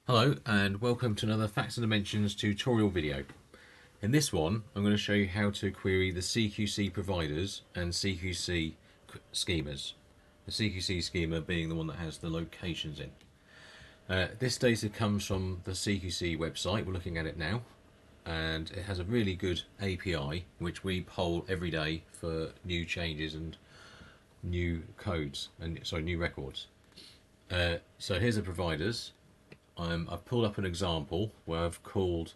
Hello and welcome to another Facts and Dimensions tutorial video. In this one I'm going to show you how to query the CQC providers and CQC schemas. The CQC schema being the one that has the locations in. This data comes from the CQC website, we're looking at it now, and it has a really good API which we poll every day for new changes and new codes, and new records. So here's the providers. I've pulled up an example where I've called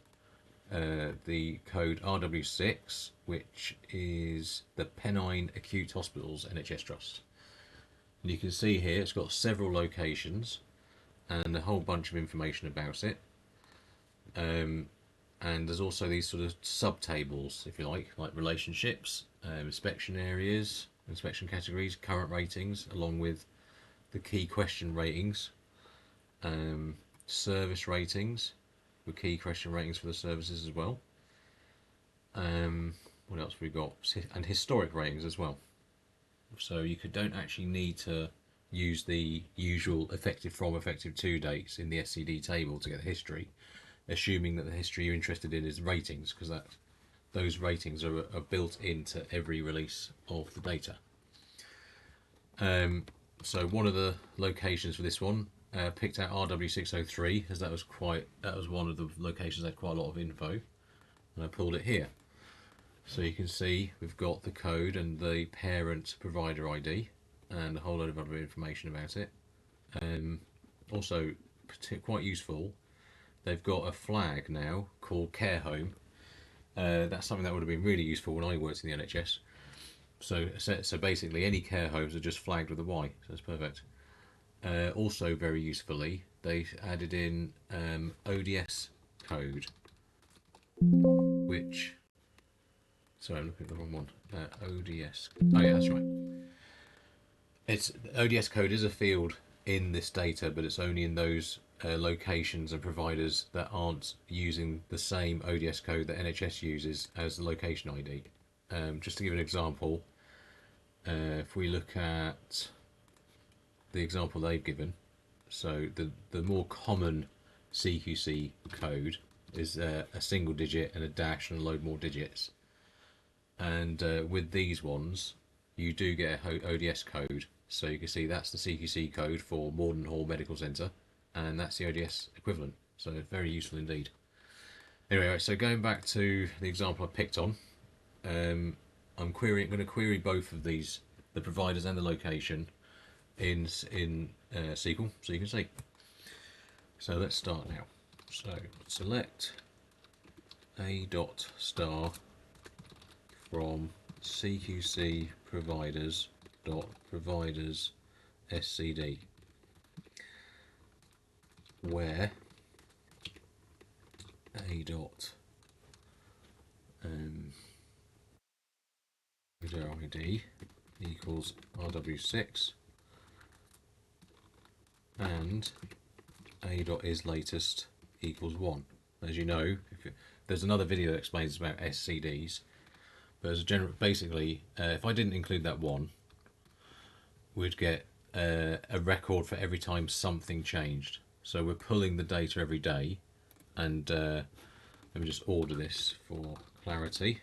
the code RW6, which is the Pennine Acute Hospitals NHS Trust. And you can see here it's got several locations and a whole bunch of information about it. And there's also these sort of sub-tables, if you like relationships, inspection areas, inspection categories, current ratings, along with the key question ratings, service ratings, with key question ratings for the services as well. What else have we got? And historic ratings as well. So you don't actually need to use the usual effective from, effective to dates in the SCD table to get the history, assuming that the history you're interested in is ratings, because those ratings are built into every release of the data. So one of the locations for this one, picked out RW603, as that was one of the locations that had quite a lot of info, and I pulled it here. So you can see we've got the code and the parent provider ID and a whole load of other information about it. Also quite useful, they've got a flag now called care home. That's something that would have been really useful when I worked in the NHS. So basically any care homes are just flagged with a Y, so that's perfect. Also very usefully, they added in ODS code, which, sorry, I'm looking at the wrong one. ODS, oh yeah, that's right. ODS code is a field in this data, but it's only in those locations and providers that aren't using the same ODS code that NHS uses as the location ID. Just to give an example, if we look at the example they've given, so the more common CQC code is a single digit and a dash and a load more digits. And with these ones, you do get a ODS code. So you can see that's the CQC code for Morden Hall Medical Centre, and that's the ODS equivalent. So very useful indeed. Anyway, so going back to the example I picked on, I'm going to query both of these, the providers and the location, in SQL, so you can see. So let's start now. So select a dot star from CQC providers dot providers SCD, where a dot ID equals RW6 and a dot is latest equals 1. As you know, there's another video that explains about SCDs, but as a general, basically, if I didn't include that 1, we'd get a record for every time something changed. So we're pulling the data every day, and let me just order this for clarity.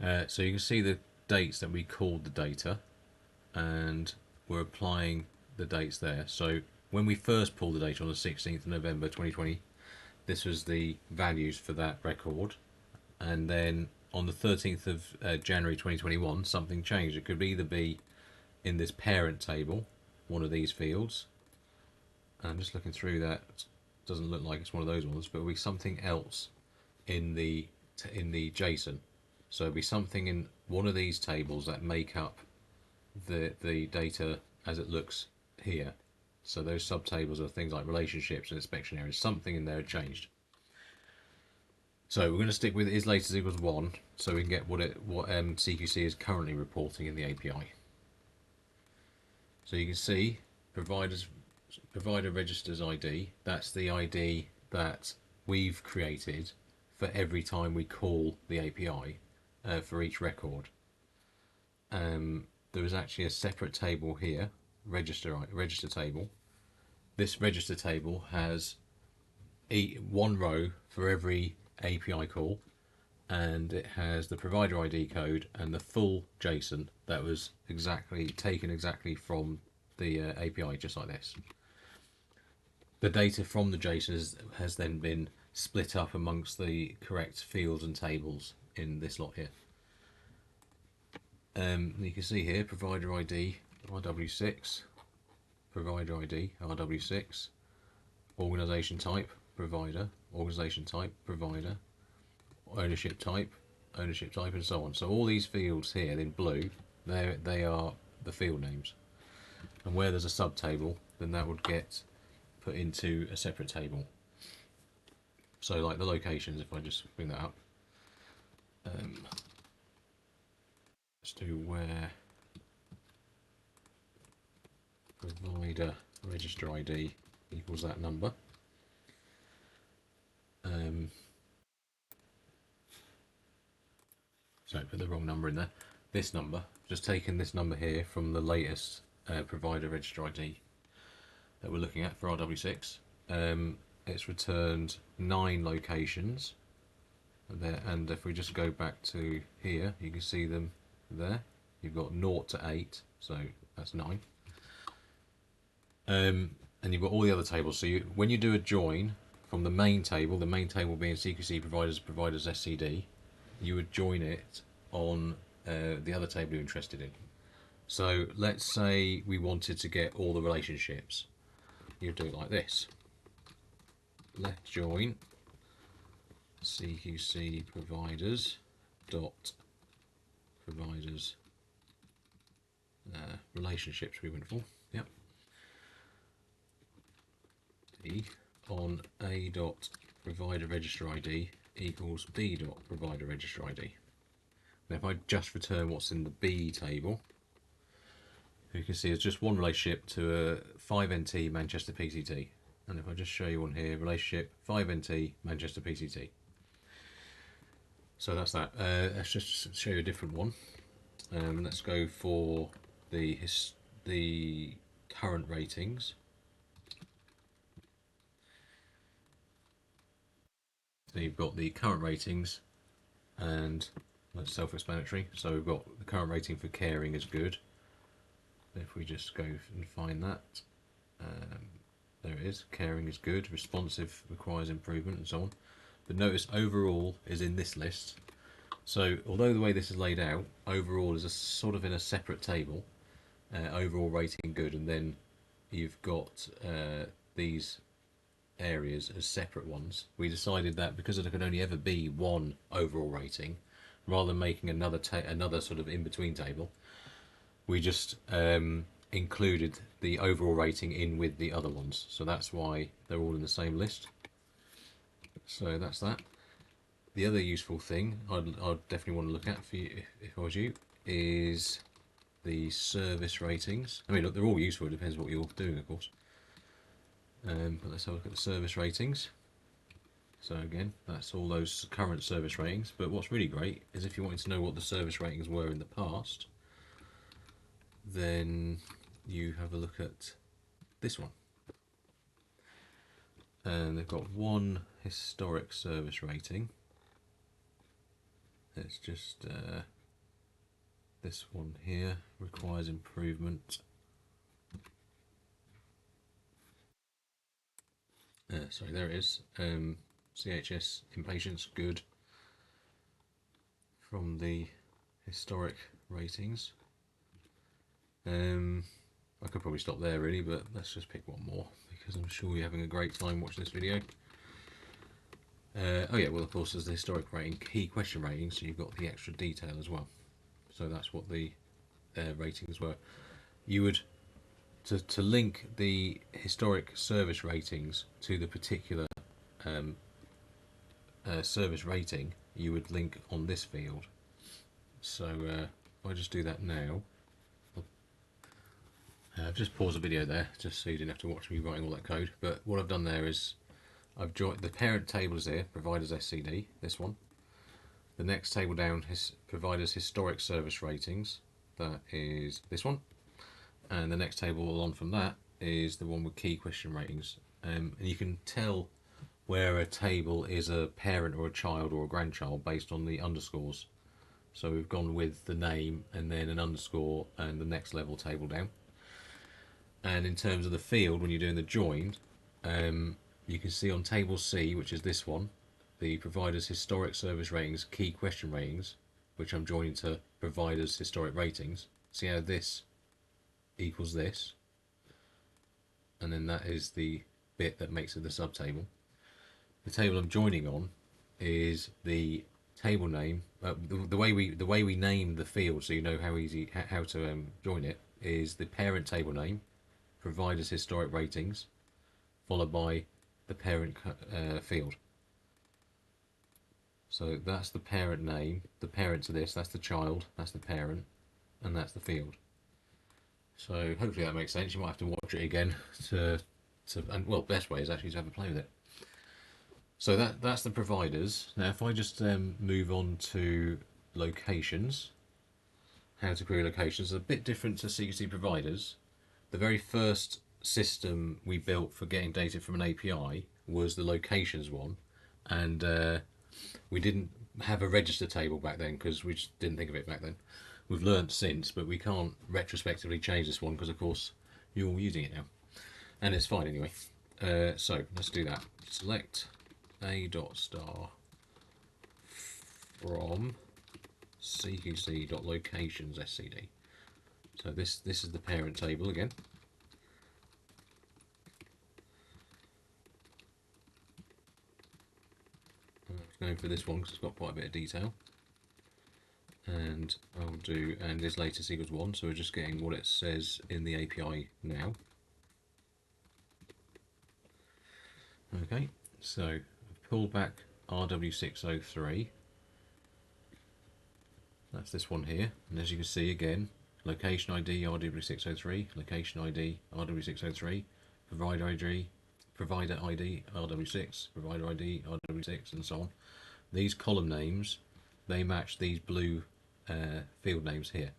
Okay, so you can see the dates that we called the data, and we're applying the dates there. So when we first pulled the data on the 16th of November 2020, this was the values for that record, and then on the 13th of January 2021 something changed. It could either be in this parent table, one of these fields, and I'm just looking through that, it doesn't look like it's one of those ones, but it'll be something else in the JSON. So it'll be something in one of these tables that make up the data as it looks here. So those subtables are things like relationships and inspection areas. Something in there had changed. So we're going to stick with is latest equals 1, so we can get what CQC is currently reporting in the API. So you can see providers provider registers ID. That's the ID that we've created for every time we call the API for each record. There is actually a separate table here, register table. This register table has one row for every API call, and it has the provider ID code and the full JSON that was taken exactly from the API, just like this. The data from the JSON has then been split up amongst the correct fields and tables in this lot here. You can see here provider ID RW6, provider ID RW6, organization type provider, organization type provider, ownership type, and so on. So all these fields here in blue, they are the field names. And where there's a subtable, then that would get put into a separate table. So like the locations, if I just bring that up, let's do where provider register ID equals that number. So put the wrong number in there. This number, just taking this number here from the latest provider register ID that we're looking at for RW6. It's returned 9 locations there, and if we just go back to here, you can see them there. You've got 0 to 8, so that's 9. And you've got all the other tables. So when you do a join from the main table being CQC providers SCD, you would join it on the other table you're interested in. So let's say we wanted to get all the relationships. You do it like this. Let join CQC providers dot providers relationships we went for. Yep. On a dot provider register ID equals b dot provider register ID. Now if I just return what's in the B table, you can see it's just one relationship to a 5NT Manchester PCT. And if I just show you on here, relationship 5NT Manchester PCT. So that's that. Let's just show you a different one. Let's go for the current ratings. So you've got the current ratings, and that's self-explanatory. So we've got the current rating for caring is good. If we just go and find that, there it is. Caring is good. Responsive requires improvement, and so on. But notice overall is in this list. So although the way this is laid out, overall is sort of in a separate table. Overall rating good, and then you've got these areas as separate ones. We decided that because there could only ever be one overall rating, rather than making another sort of in-between table, we just included the overall rating in with the other ones. So that's why they're all in the same list. So that's that. The other useful thing I'd definitely want to look at for you, if I was you, is the service ratings. I mean, look, they're all useful. It depends what you're doing, of course. But let's have a look at the service ratings. So again, that's all those current service ratings. But what's really great is if you wanted to know what the service ratings were in the past, then you have a look at this one. And they've got one historic service rating. It's just this one here, requires improvement. Sorry, there it is. CHS impatience, good. From the historic ratings. I could probably stop there really, but let's just pick one more because I'm sure you're having a great time watching this video. Oh yeah, well of course there's the historic rating, key question rating, so you've got the extra detail as well. So that's what the ratings were. You would, to link the historic service ratings to the particular service rating, you would link on this field. So if I just do that now, I've just paused the video there just so you didn't have to watch me writing all that code. But what I've done there is I've joined the parent table is here, providers SCD, this one. The next table down is providers historic service ratings, that is this one. And the next table on from that is the one with key question ratings. And you can tell where a table is a parent or a child or a grandchild based on the underscores. So we've gone with the name and then an underscore and the next level table down. And in terms of the field, when you're doing the join, you can see on table C, which is this one, the provider's historic service ratings, key question ratings, which I'm joining to provider's historic ratings. See how this equals this, and then that is the bit that makes it the subtable. The table I'm joining on is the table name. The way we name the field, so you know how to join it, is the parent table name, providers historic ratings, followed by the parent field. So that's the parent name, the parent to this, that's the child, that's the parent, and that's the field. So hopefully that makes sense. You might have to watch it again and well, best way is actually to have a play with it. So that's the providers. Now if I just move on to locations, how to query locations, a bit different to CQC providers. The very first system we built for getting data from an API was the locations one, and we didn't have a register table back then because we just didn't think of it back then. We've learned since, but we can't retrospectively change this one because of course you're all using it now, and it's fine anyway. So let's do that. Select a.star from CQC.locations SCD. So this is the parent table again. I'm going for this one because it's got quite a bit of detail. And I'll do, and this latest equals 1, so we're just getting what it says in the API now. Okay, so pull back RW603. That's this one here, and as you can see again, location ID RW603, location ID RW603, provider ID RW6, provider ID RW6, and so on. These column names, they match these blue field names here.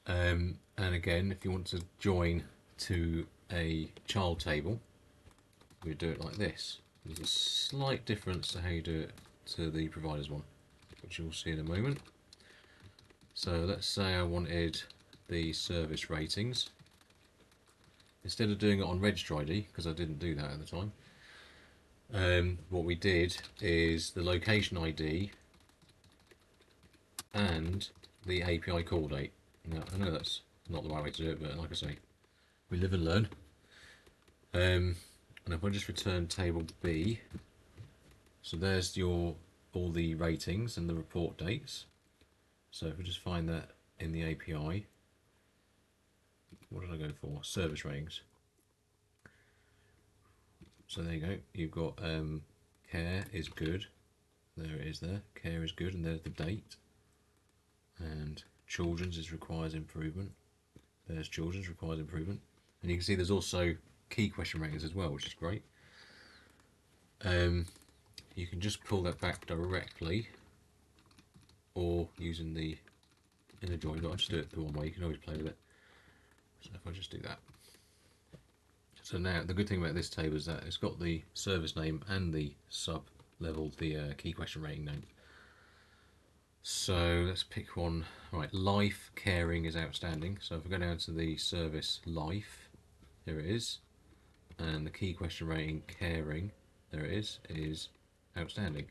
And again, if you want to join to a child table, we do it like this. There's a slight difference to how you do it to the providers one, which you'll see in a moment. So let's say I wanted the service ratings. Instead of doing it on register ID, because I didn't do that at the time, what we did is the location ID and the API call date. Now, I know that's not the right way to do it, but like I say, we live and learn. And if I just return table B, so there's all the ratings and the report dates. So if we just find that in the API, what did I go for? Service ratings. So there you go. You've got care is good. There it is there. Care is good, and there's the date. And children's is requires improvement. There's children's requires improvement. And you can see there's also key question ratings as well, which is great. You can just pull that back directly or using the inner join, but I'll just do it the one way. You can always play with it. So if I just do that. So now the good thing about this table is that it's got the service name and the sub level, the key question rating name. So let's pick one. Right, life caring is outstanding. So if I go down to the service life, there it is, and the key question rating caring, there it is outstanding.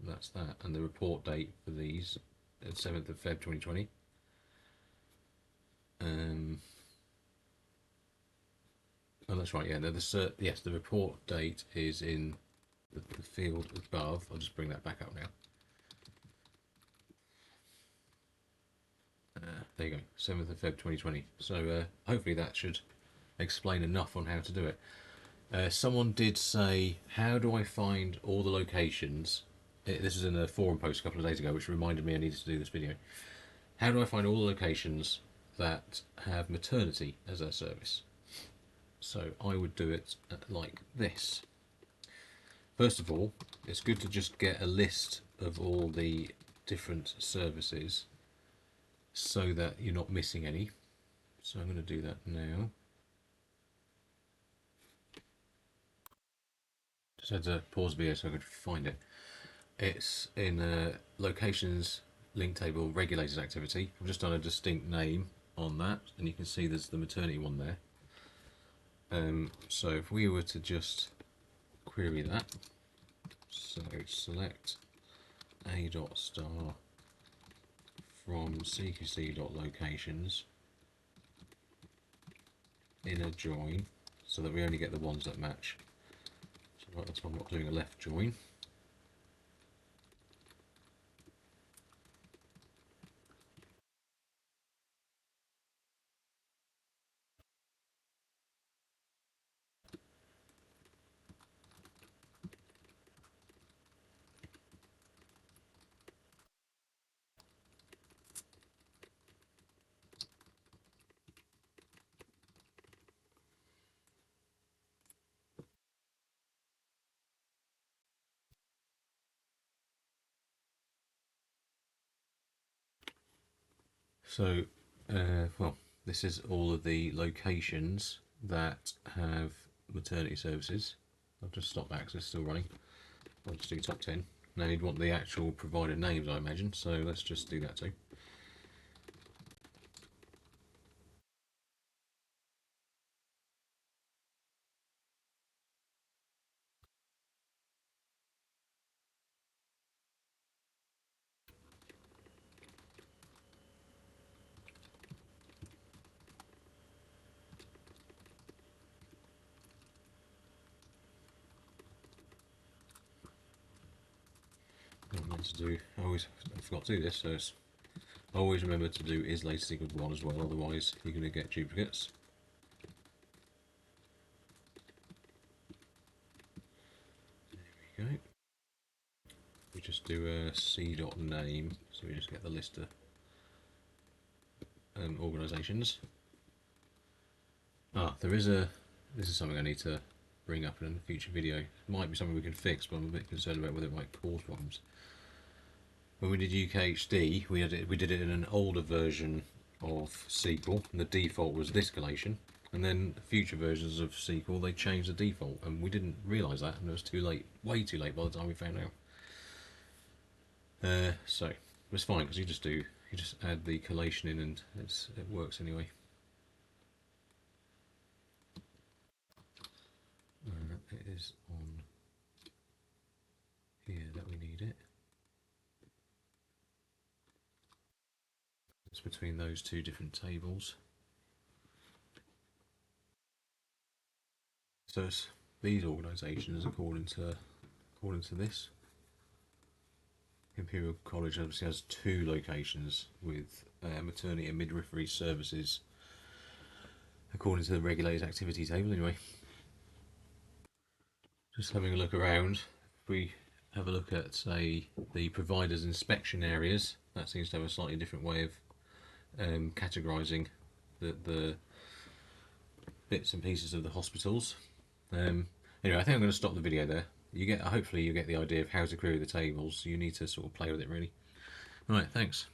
That's that, and the report date for these is 7th of Feb 2020. Oh, that's right. Yeah, yes, the report date is in the field above. I'll just bring that back up now. There you go, 7th of Feb 2020. So hopefully that should explain enough on how to do it. Someone did say, how do I find all the locations? This is in a forum post a couple of days ago, which reminded me I needed to do this video. How do I find all the locations that have maternity as their service. So I would do it like this. First of all, it's good to just get a list of all the different services so that you're not missing any. So I'm going to do that now. Just had to pause the video so I could find it. It's in locations link table regulated activity. I've just done a distinct name on that, and you can see there's the maternity one there. So if we were to just query that, so select a.star from CQC.locations in a join, so that we only get the ones that match. So that's why I'm not doing a left join. So, well, this is all of the locations that have maternity services. I'll just stop that because it's still running. I'll just do top 10. Now you'd want the actual provider names, I imagine, so let's just do that too. What I meant to do, I forgot to do this, so it's always remember to do is latest equals 1 as well, otherwise you're going to get duplicates. There we go. We just do a c.name, so we just get the list of organisations. This is something I need to bring up in a future video. It might be something we can fix, but I'm a bit concerned about whether it might cause problems. When we did UKHD, we did it in an older version of SQL, and the default was this collation. And then future versions of SQL, they changed the default, and we didn't realise that, and it was too late, way too late by the time we found out. So it's fine because you just add the collation in, and it works anyway. It is on here that we need it. It's between those two different tables. So it's these organisations according to this. Imperial College obviously has 2 locations with maternity and midwifery services according to the regulated activity table anyway. Just having a look around, if we have a look at, say, the providers inspection areas, that seems to have a slightly different way of categorising the bits and pieces of the hospitals. Anyway, I think I'm going to stop the video there. Hopefully you get the idea of how to query the tables. You need to sort of play with it really. Right, thanks.